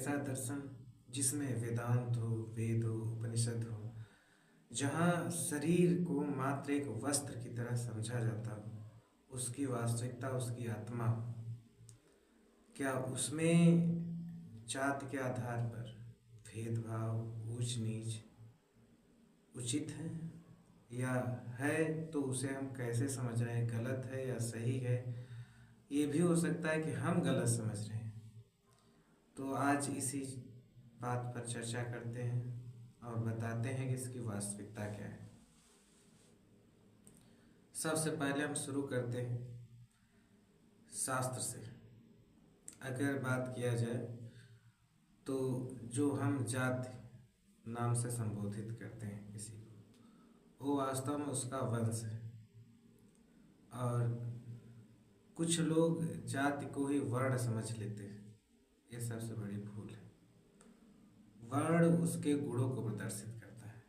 ऐसा दर्शन जिसमें वेदांत हो, वेद हो, उपनिषद हो, जहाँ शरीर को मात्र एक वस्त्र की तरह समझा जाता हो, उसकी वास्तविकता, उसकी आत्मा, क्या उसमें जात के आधार पर भेदभाव, ऊंच नीच उचित है? या है तो उसे हम कैसे समझ रहे हैं, गलत है या सही है? ये भी हो सकता है कि हम गलत समझ रहे हैं। तो आज इसी बात पर चर्चा करते हैं और बताते हैं कि इसकी वास्तविकता क्या है। सबसे पहले हम शुरू करते हैं शास्त्र से। अगर बात किया जाए तो जो हम जाति नाम से संबोधित करते हैं किसी को, वो वास्तव में उसका वंश है। और कुछ लोग जाति को ही वर्ण समझ लेते हैं, ये सबसे बड़ी भूल है। वर्ण उसके गुणों को प्रदर्शित करता है।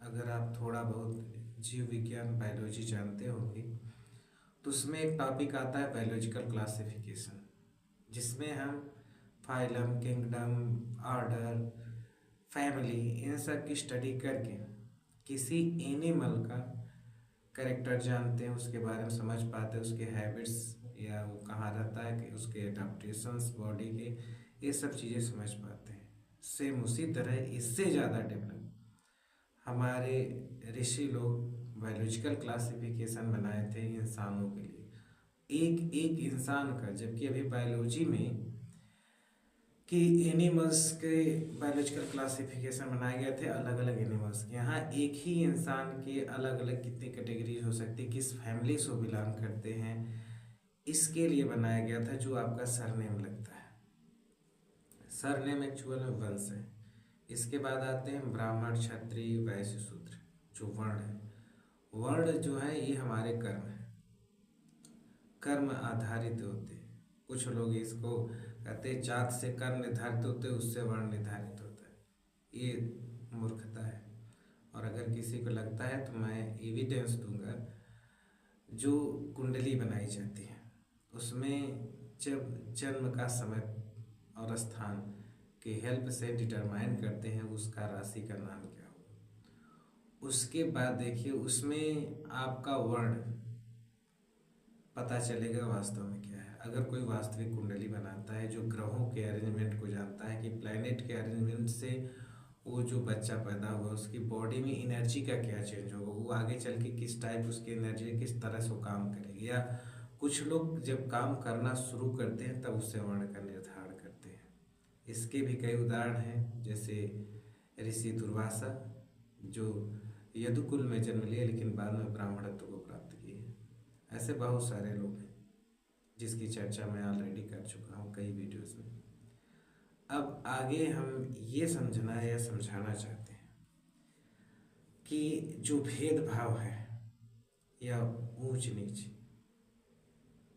अगर आप थोड़ा बहुत जीव विज्ञान, बायोलॉजी जानते होंगे तो उसमें एक टॉपिक आता है बायोलॉजिकल क्लासिफिकेशन, जिसमें हम फाइलम, किंगडम, ऑर्डर, फैमिली, इन सब की स्टडी करके किसी एनिमल का कैरेक्टर जानते हैं, उसके बारे में समझ पाते हैं, उसके हैबिट्स या वो कहाँ रहता है, कि उसके एडाप्टेशंस बॉडी के, ये सब चीज़ें समझ पाते हैं। सेम उसी तरह इससे ज़्यादा डेवलप हमारे ऋषि लोग बायोलॉजिकल क्लासिफिकेशन बनाए थे इंसानों के लिए, एक एक इंसान का। जबकि अभी बायोलॉजी में कि एनिमल्स के बायोलॉजिकल क्लासिफिकेशन बनाए गए थे अलग अलग एनिमल्स के, यहाँ एक ही इंसान के अलग अलग कितनी कैटेगरीज हो सकती है, किस फैमिली से बिलोंग करते हैं, इसके लिए बनाया गया था। जो आपका सरनेम लगता है, सरनेम एक्चुअल में वंश है। इसके बाद आते हैं ब्राह्मण, क्षत्रिय, वैश्य, शूद्र, जो वर्ण है। वर्ण जो है ये हमारे कर्म है, कर्म आधारित होते हैं। कुछ लोग इसको कहते हैं जात से कर्म निर्धारित होते हैं, उससे वर्ण निर्धारित होता है। ये मूर्खता है। और अगर किसी को लगता है तो मैं एविडेंस दूंगा। जो कुंडली बनाई जाती है उसमें जब जन्म का समय और स्थान के हेल्प से डिटरमाइन करते हैं उसका राशि का नाम क्या हो। उसके बाद देखिए उसमें आपका वर्ण पता चलेगा वास्तव में क्या है। अगर कोई वास्तविक कुंडली बनाता है जो ग्रहों के अरेंजमेंट को जानता है कि प्लैनेट के अरेंजमेंट से वो जो बच्चा पैदा हुआ उसकी बॉडी में एनर्जी का क्या चेंज होगा, वो आगे चल के किस टाइप उसकी एनर्जी किस तरह से वो काम करेगी, या कुछ लोग जब काम करना शुरू करते हैं तब उससे वर्ण का निर्धारण करते हैं। इसके भी कई उदाहरण हैं, जैसे ऋषि दुर्वासा जो यदुकुल में जन्म लिए लेकिन बाद में ब्राह्मणत्व को प्राप्त किए। ऐसे बहुत सारे लोग हैं जिसकी चर्चा मैं ऑलरेडी कर चुका हूँ कई वीडियोस में। अब आगे हम ये समझना या समझाना चाहते हैं कि जो भेदभाव है या ऊंच नीच,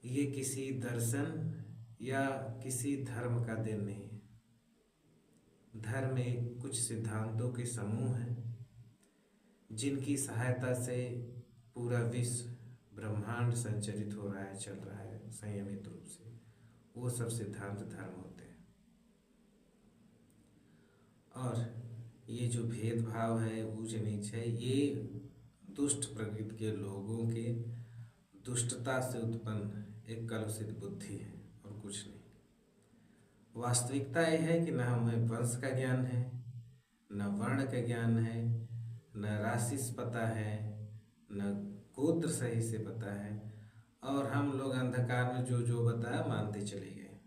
ये किसी दर्शन या किसी धर्म का देन नहीं है। धर्म एक कुछ सिद्धांतों के समूह हैं जिनकी सहायता से पूरा विश्व ब्रह्मांड संचरित हो रहा है, चल रहा है संयमित रूप से। वो सब सिद्धांत धर्म होते हैं। और ये जो भेदभाव है, ऊंच नीच है, ये दुष्ट प्रकृति के लोगों के दुष्टता से उत्पन्न एक कलुषित बुद्धि है और कुछ नहीं। वास्तविकता यह है कि न हमें वंश का ज्ञान है, न वर्ण का ज्ञान है, न राशि पता है, न गोत्र सही से पता है, और हम लोग अंधकार में जो जो बताया मानते चले गए।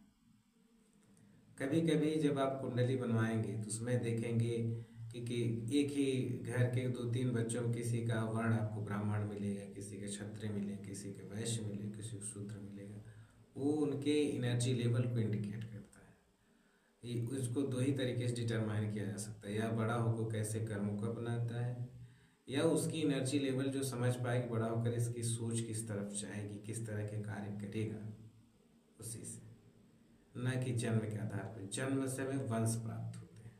कभी कभी जब आप कुंडली बनवाएंगे तो उसमें देखेंगे कि एक ही घर के 2-3 बच्चों में किसी का वर्ण आपको ब्राह्मण मिलेगा, किसी के क्षत्रिय मिले, किसी के वैश्य मिले, किसी को शूद्र मिलेगा। वो उनके एनर्जी लेवल को इंडिकेट करता है। ये उसको 2 ही तरीके से डिटरमाइन किया जा सकता है, या बड़ा होकर कैसे कर्मों को अपनाता है, या उसकी एनर्जी लेवल जो समझ पाए कि बड़ा होकर इसकी सोच किस तरफ जाएगी, किस तरह के कार्य करेगा, उसी से। न कि जन्म के आधार पर। जन्म से हमें वंश प्राप्त होते हैं,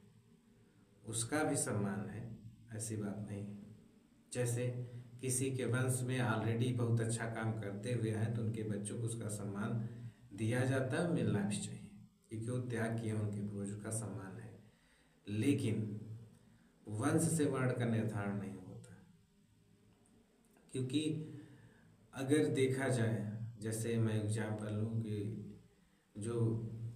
उसका भी सम्मान है, ऐसी बात नहीं है। जैसे किसी के वंश में ऑलरेडी बहुत अच्छा काम करते हुए हैं तो उनके बच्चों को उसका सम्मान दिया जाता है, मिलना भी चाहिए, क्योंकि वो त्याग किए उनके पूर्वजों का सम्मान लेकिन वंश से वर्ण का निर्धारण नहीं होता, क्योंकि अगर देखा जाए, जैसे मैं एग्जाम्पल लूँ कि जो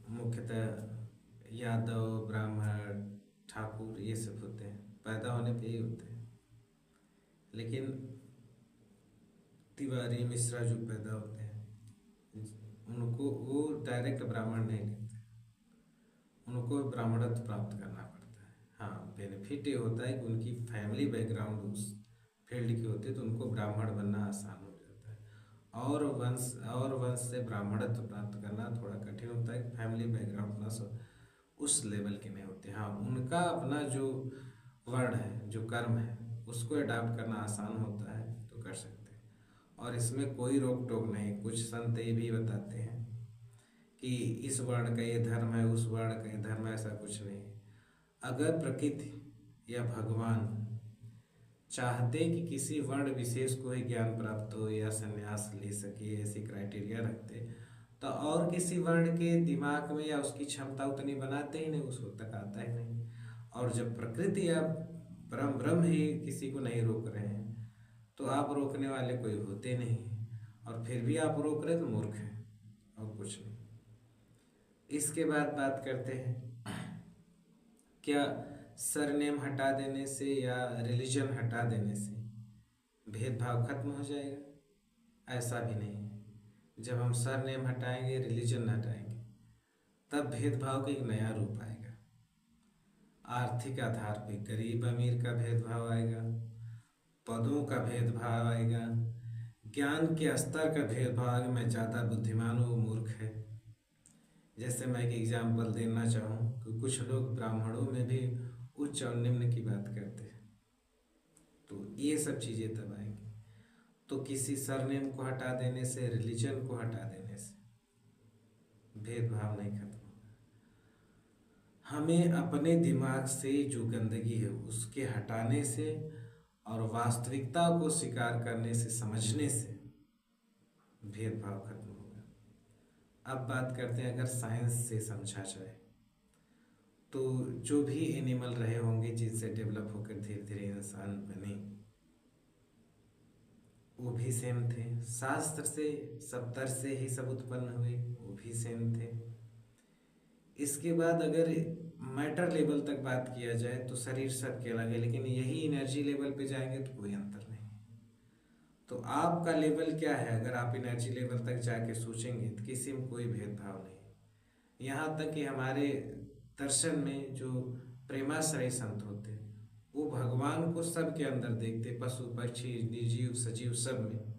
मुख्यतः यादव, ब्राह्मण, ठाकुर ये सब होते हैं, पैदा होने पे ही होते हैं, लेकिन तिवारी, मिश्रा जो पैदा होते हैं उनको वो डायरेक्ट ब्राह्मण नहीं लगते, उनको ब्राह्मणत्व प्राप्त करना पड़ता है। हाँ, बेनिफिट ये होता है कि उनकी फैमिली बैकग्राउंड उस फील्ड की होती है, तो उनको ब्राह्मण बनना आसान हो जाता है। और वंश से ब्राह्मणत्व प्राप्त करना थोड़ा कठिन होता है, फैमिली बैकग्राउंड प्लस उस लेवल के नहीं होते। हाँ, उनका अपना जो वर्ण है, जो कर्म है, उसको अडाप्ट करना आसान होता है तो कर सकते हैं, और इसमें कोई रोक टोक नहीं। कुछ संत ये भी बताते हैं कि इस वर्ण का ये धर्म है, उस वर्ण का ये धर्म है, ऐसा कुछ नहीं है। अगर प्रकृति या भगवान चाहते कि किसी वर्ण विशेष को ही ज्ञान प्राप्त हो या संन्यास ले सके, ऐसी क्राइटेरिया रखते, तो और किसी वर्ण के दिमाग में या उसकी क्षमता उतनी बनाते ही नहीं, उसको तक आता ही नहीं। और जब प्रकृति या ब्रह्म ही किसी को नहीं रोक रहे हैं, तो आप रोकने वाले कोई होते नहीं, और फिर भी आप रोक रहे तो मूर्ख हैं और कुछ नहीं। इसके बाद बात करते हैं, क्या सरनेम हटा देने से या रिलीजन हटा देने से भेदभाव खत्म हो जाएगा? ऐसा भी नहीं है। जब हम सरनेम हटाएंगे, रिलीजन हटाएंगे, तब भेदभाव का एक नया रूप आएगा। आर्थिक आधार पे गरीब अमीर का भेदभाव आएगा, पदों का भेदभाव आएगा, ज्ञान के स्तर का भेदभाव आएगा। मैं ज़्यादा बुद्धिमान हूँ, वो मूर्ख है। जैसे मैं एक एग्जाम्पल देना चाहूँ कि कुछ लोग ब्राह्मणों में भी उच्च और निम्न की बात करते हैं, तो ये सब चीज़ें तब आएंगी। तो किसी सरनेम को हटा देने से, रिलीजन को हटा देने से भेदभाव नहीं खत्म होगा। हमें अपने दिमाग से जो गंदगी है उसके हटाने से और वास्तविकता को स्वीकार करने से, समझने से भेदभाव खत्म होगा। अब बात करते हैं, अगर साइंस से समझा जाए तो जो भी एनिमल रहे होंगे जिनसे डेवलप होकर धीरे धीरे इंसान बने, वो भी सेम थे। शास्त्र से, सप्तर से ही सब उत्पन्न हुए, वो भी सेम थे। इसके बाद अगर मैटर लेवल तक बात किया जाए तो शरीर सबके अलग है, लेकिन यही एनर्जी लेवल पे जाएंगे तो कोई अंतर नहीं। तो आपका लेवल क्या है? अगर आप एनर्जी लेवल तक जाके सोचेंगे तो किसी में कोई भेदभाव नहीं। यहाँ तक कि हमारे दर्शन में जो प्रेमाश्रय संत होते हैं, वो भगवान को सबके अंदर देखते, पशु पक्षी, निर्जीव सजीव सब में।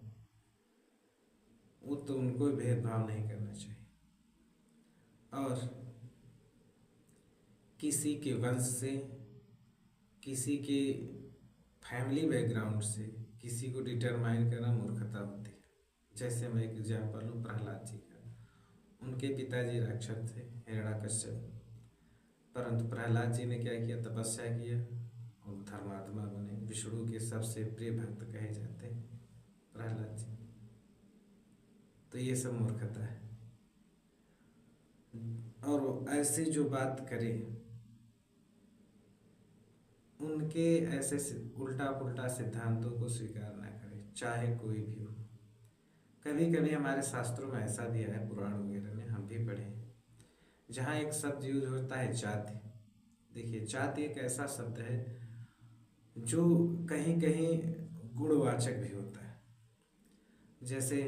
वो तो उनको भेदभाव नहीं करना चाहिए। और किसी के वंश से, किसी के फैमिली बैकग्राउंड से किसी को डिटरमाइन करना मूर्खता होती है। जैसे मैं एक एग्जाम्पल लूँ प्रहलाद जी का। उनके पिताजी राक्षस थे, हिरण्यकश्यप, परंतु प्रहलाद जी ने क्या किया? तपस्या किया और धर्मात्मा बने। विष्णु के सबसे प्रिय भक्त कहे जाते हैं प्रहलाद जी। तो ये सब मूर्खता है। और ऐसे जो बात करें, उनके ऐसे उल्टा पुल्टा सिद्धांतों को स्वीकार ना करें, चाहे कोई भी हो। कभी कभी हमारे शास्त्रों में ऐसा भी है, पुराण वगैरह में हम भी पढ़े हैं, जहाँ एक शब्द यूज होता है जाति। देखिए, जाति एक ऐसा शब्द है जो कहीं कहीं गुणवाचक भी होता है। जैसे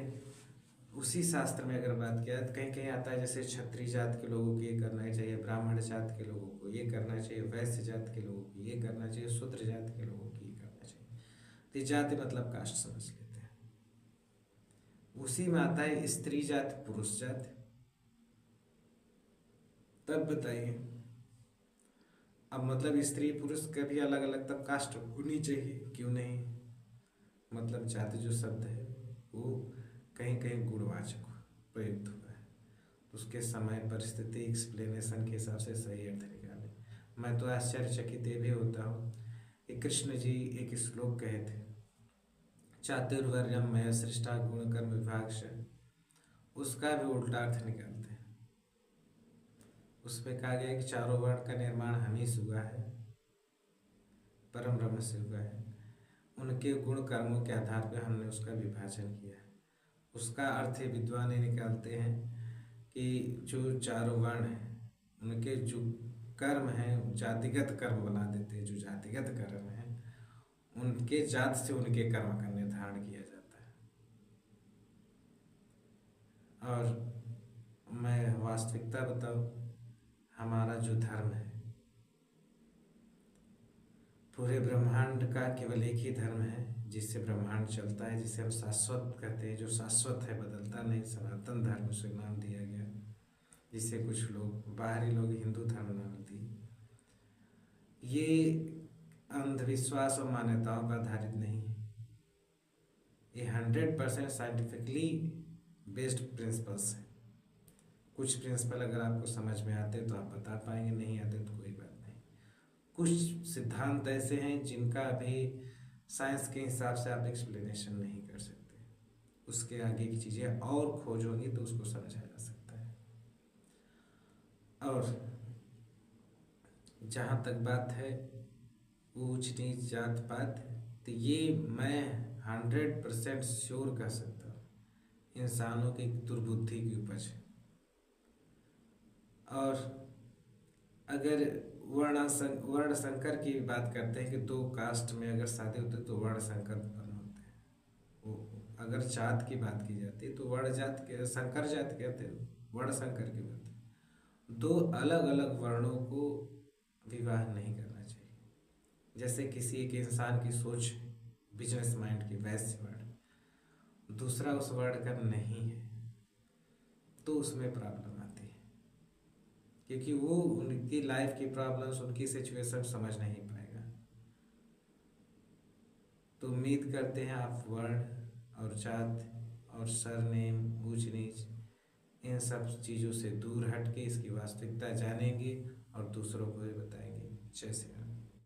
उसी शास्त्र में अगर बात किया तो कहीं कहीं आता है, जैसे क्षत्रिय जात के लोगों को ये करना चाहिए, ब्राह्मण जात के लोगों को ये करना चाहिए, वैश्य जात के लोगों को ये करना चाहिए, शूद्र जात के लोगों को ये करना चाहिए। तो ये जाति मतलब कास्ट समझ लेते हैं। उसी में आता है स्त्री जाति, पुरुष जाति। तब बताइए, अब मतलब स्त्री पुरुष कभी अलग अलग तब कास्ट होनी चाहिए, क्यों नहीं? मतलब जाति जो शब्द है वो कहीं कहीं गुणवाचक प्रयुक्त हुआ है, उसके समय, परिस्थिति, एक्सप्लेनेशन के हिसाब से सही अर्थ निकालें। मैं तो आश्चर्यचकित ये भी होता हूँ कि कृष्ण जी एक श्लोक कहे थे, चातुर्वर्ण्यम मया सृष्टा गुण कर्म विभाग से, उसका भी उल्टा अर्थ निकालते हैं। उसमें कहा गया कि चारों वर्ण का निर्माण हम ही से हुआ है, परम ब्रह्म से हुआ है। उनके गुण कर्मों के आधार पर हमने उसका विभाजन किया है। उसका अर्थ ये विद्वान ये निकालते हैं कि जो चारों वर्ण हैं उनके जो कर्म हैं जातिगत कर्म बना देते हैं। जो जातिगत कर्म हैं उनके जात से उनके कर्म का निर्धारण किया जाता है। और मैं वास्तविकता बताऊं, हमारा जो धर्म है, पूरे ब्रह्मांड का केवल एक ही धर्म है जिससे ब्रह्मांड चलता है, जिसे हम शाश्वत कहते हैं, जो शाश्वत है, बदलता नहीं, सनातन धर्म से नाम दिया गया, जिसे कुछ लोग बाहरी लोग हिंदू धर्म नाम दिए। ये अंधविश्वास और मान्यताओं पर आधारित नहीं है, ये 100% साइंटिफिकली बेस्ड प्रिंसिपल्स हैं। कुछ प्रिंसिपल अगर आपको समझ में आते तो आप बता पाएंगे, नहीं आते तो कोई बात नहीं। कुछ सिद्धांत ऐसे हैं जिनका अभी साइंस के हिसाब से आप एक्सप्लेनेशन नहीं कर सकते, उसके आगे की चीज़ें और खोज होंगी तो उसको समझा जा सकता है। और जहाँ तक बात है ऊंच नीच जात पात, तो ये मैं 100% श्योर कर सकता हूँ इंसानों की दुर्बुद्धि की उपज है। और अगर वर्ण संकर की बात करते हैं कि दो कास्ट में अगर शादी होती तो वर्ण संकर उत्पन्न होते हैं, वो अगर जात की बात की जाती है तो वर्ण जात के संकर जात कहते हैं, वर्ण संकर की बात है। दो अलग अलग वर्णों को विवाह नहीं करना चाहिए। जैसे किसी एक इंसान की सोच बिजनेस माइंड की, वैसे वर्ण दूसरा उस वर्ण का नहीं है तो उसमें प्रॉब्लम आती है, क्योंकि वो उनकी लाइफ की प्रॉब्लम्स, उनकी सिचुएशन समझ नहीं पाएगा। तो उम्मीद करते हैं आप वर्ण और जात और सरनेम, ऊंच नीच, इन सब चीज़ों से दूर हट के इसकी वास्तविकता जानेंगे और दूसरों को भी बताएंगे। जय श्री राम।